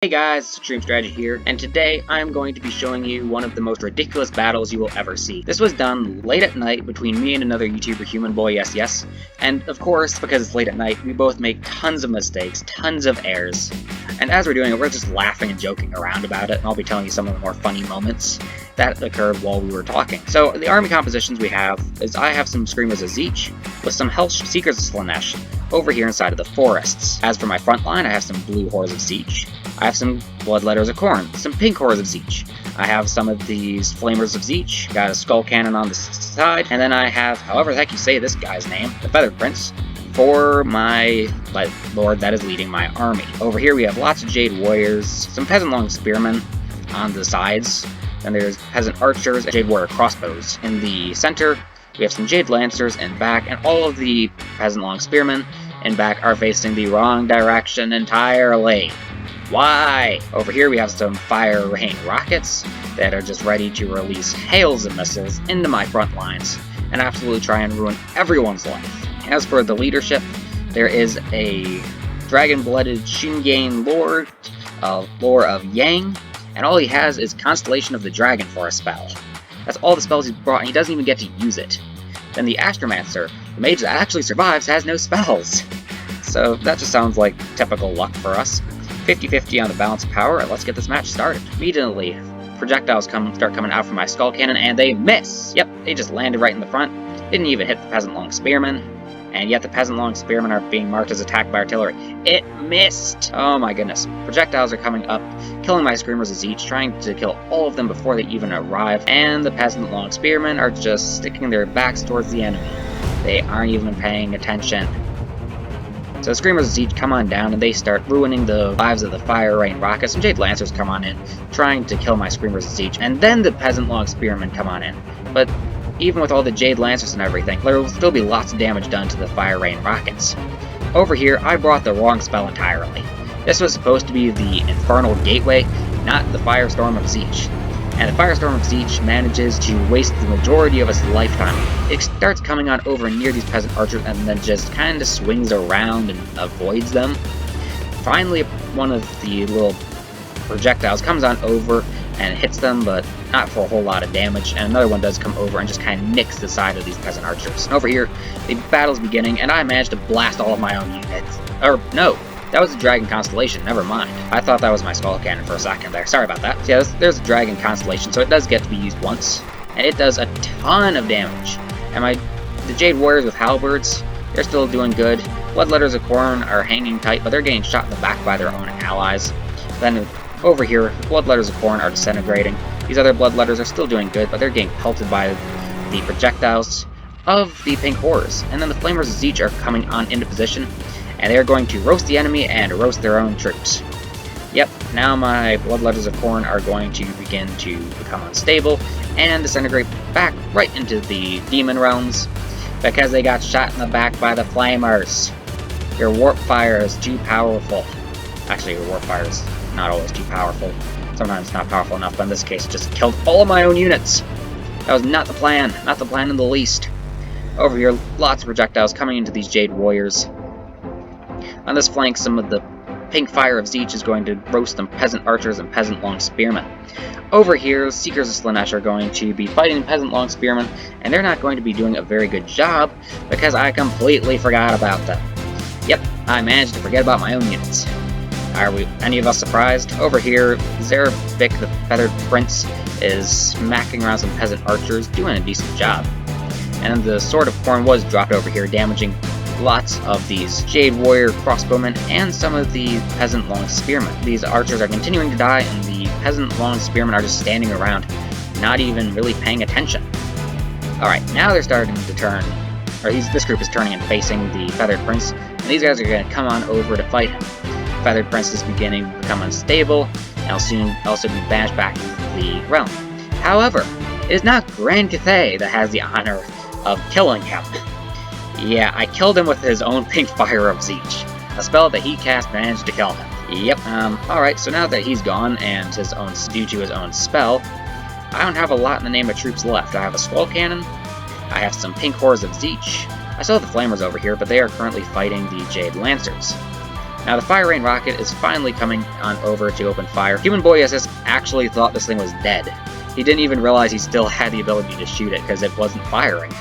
Hey guys, it's Extreme Strategy here, and today I'm going to be showing you one of the most ridiculous battles you will ever see. This was done late at night between me and another YouTuber, Human Boy Yes, and of course, because it's late at night, we both make tons of mistakes, tons of errors, and as we're doing it, we're just laughing and joking around about it, and I'll be telling you some of the more funny moments that occurred while we were talking. So, the army compositions we have is I have some Screamers of Zeech, with some Health Seekers of Slanesh over here inside of the forests. As for my front line, I have some Blue Hordes of Zeech. I have some Bloodletters of Khorne, some Pink Hordes of Zeech. I have some of these Flamers of Zeech, got a Skull Cannon on the side, and then I have, however the heck you say this guy's name, the Feathered Prince, for my lord that is leading my army. Over here we have lots of Jade Warriors, some Peasant Long Spearmen on the sides, then there's Peasant Archers and Jade Warrior Crossbows. In the center, we have some Jade Lancers in back, and all of the Peasant Long Spearmen in back are facing the wrong direction entirely. Why? Over here we have some Fire Rain Rockets that are just ready to release hails of missiles into my front lines and absolutely try and ruin everyone's life. As for the leadership, there is a dragon-blooded Shingain Lord of Yang, and all he has is Constellation of the Dragon for a spell. That's all the spells he's brought, and he doesn't even get to use it. Then the Astromancer, the mage that actually survives, has no spells. So that just sounds like typical luck for us. 50-50 on the balance of power, and let's get this match started. Immediately, projectiles start coming out from my Skull Cannon, and they miss! Yep, they just landed right in the front. Didn't even hit the Peasant Long Spearmen, and yet the Peasant Long Spearmen are being marked as attacked by artillery. It missed! Oh my goodness. Projectiles are coming up, killing my Screamers of Zeech, trying to kill all of them before they even arrive, and the Peasant Long Spearmen are just sticking their backs towards the enemy. They aren't even paying attention. So the Screamers of Zeech come on down and they start ruining the lives of the Fire Rain Rockets, and Jade Lancers come on in, trying to kill my Screamers of Zeech, and then the Peasant Long Spearmen come on in. But even with all the Jade Lancers and everything, there will still be lots of damage done to the Fire Rain Rockets. Over here, I brought the wrong spell entirely. This was supposed to be the Infernal Gateway, not the Firestorm of Zeech. And the Firestorm of Zeech manages to waste the majority of its lifetime. It starts coming on over near these Peasant Archers and then just kind of swings around and avoids them. Finally, one of the little projectiles comes on over and hits them, but not for a whole lot of damage, and another one does come over and just kind of nicks the side of these Peasant Archers. Over here, the battle's beginning, and I managed to blast all of my own units. Or, no. That was a Dragon Constellation, never mind. I thought that was my Skull Cannon for a second there. Sorry about that. So yeah, there's a Dragon Constellation, so it does get to be used once. And it does a ton of damage. And the Jade Warriors with Halberds, they're still doing good. Bloodletters of Khorne are hanging tight, but they're getting shot in the back by their own allies. Then over here, the Bloodletters of Khorne are disintegrating. These other Bloodletters are still doing good, but they're getting pelted by the projectiles of the Pink Horrors. And then the Flamers of Zeech are coming on into position, and they're going to roast the enemy and roast their own troops. Yep, now my Bloodletters of Khorne are going to begin to become unstable and disintegrate back right into the Demon Realms because they got shot in the back by the Flamers. Your Warp Fire is too powerful. Actually, your Warp Fire is not always too powerful. Sometimes not powerful enough, but in this case, it just killed all of my own units. That was not the plan in the least. Over here, lots of projectiles coming into these Jade Warriors. On this flank, some of the Pink Fire of Zeech is going to roast some Peasant Archers and Peasant Long Spearmen. Over here, Seekers of Slanesh are going to be fighting Peasant Long Spearmen, and they're not going to be doing a very good job because I completely forgot about them. Yep, I managed to forget about my own units. Are any of us surprised? Over here, Zerabik, the Feathered Prince, is smacking around some Peasant Archers, doing a decent job. And the Sword of Khorne was dropped over here, damaging lots of these Jade Warrior Crossbowmen and some of the Peasant Long Spearmen. These archers are continuing to die, and the Peasant Long Spearmen are just standing around, not even really paying attention. Alright, now they're starting to turn, or this group is turning and facing the Feathered Prince, and these guys are going to come on over to fight him. Feathered Prince is beginning to become unstable, and will soon also be banished back into the realm. However, it is not Grand Cathay that has the honor of killing him. Yeah, I killed him with his own Pink Fire of Zeech. A spell that he cast managed to kill him. Yep, alright, so now that he's gone, and due to his own spell, I don't have a lot in the name of troops left. I have a Skull Cannon, I have some Pink Horrors of Zeech, I still have the Flamers over here, but they are currently fighting the Jade Lancers. Now the fire rain rocket is finally coming on over to open fire. Human Boy SS actually thought this thing was dead. He didn't even realize he still had the ability to shoot it because it wasn't firing.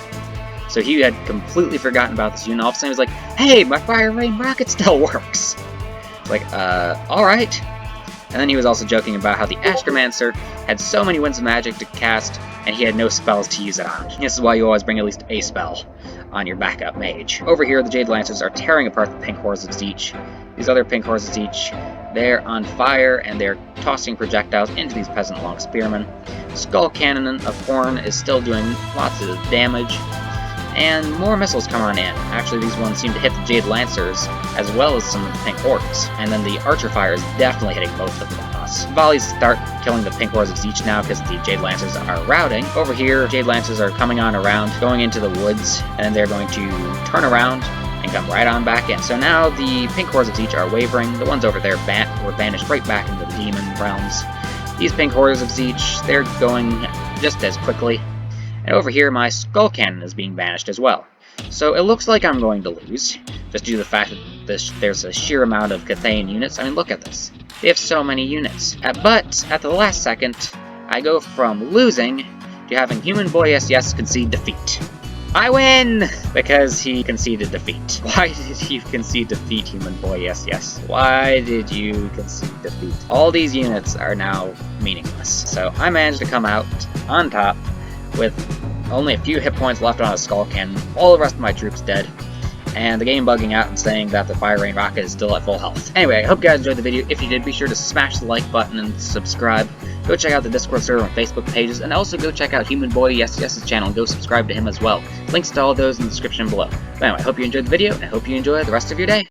So he had completely forgotten about this unit. All of a sudden he was like, hey, my fire rain rocket still works! It's like, alright. And then he was also joking about how the Astromancer had so many winds of magic to cast, and he had no spells to use it on. This is why you always bring at least a spell on your backup mage. Over here, the Jade Lancers are tearing apart the pink hordes of Zeech. These other pink hordes of Zeech, they're on fire, and they're tossing projectiles into these peasant long spearmen. Skull Cannon of Horn is still doing lots of damage, and more missiles come on in. Actually, these ones seem to hit the Jade Lancers, as well as some of the pink hordes. And then the Archer Fire is definitely hitting both of them. Volleys start killing the pink hordes of Zeech now because the Jade Lancers are routing. Over here, Jade Lancers are coming on around, going into the woods, and then they're going to turn around and come right on back in. So now the pink hordes of Zeech are wavering. The ones over there were banished right back into the demon realms. These pink hordes of Zeech, they're going just as quickly. And over here, my Skull Cannon is being banished as well. So it looks like I'm going to lose, just due to the fact that there's a sheer amount of Cathayan units. I mean, look at this. They have so many units. But at the last second, I go from losing to having Human Boy SS concede defeat. I win! Because he conceded defeat. Why did you concede defeat, Human Boy SS? Why did you concede defeat? All these units are now meaningless. So I managed to come out on top with only a few hit points left on a Skull Cannon, all the rest of my troops dead, and the game bugging out and saying that the Fire Rain Rocket is still at full health. Anyway, I hope you guys enjoyed the video. If you did, be sure to smash the like button and subscribe. Go check out the Discord server and Facebook pages, and also go check out Human Boy SS's channel and go subscribe to him as well. Links to all those in the description below. But anyway, I hope you enjoyed the video, and I hope you enjoy the rest of your day.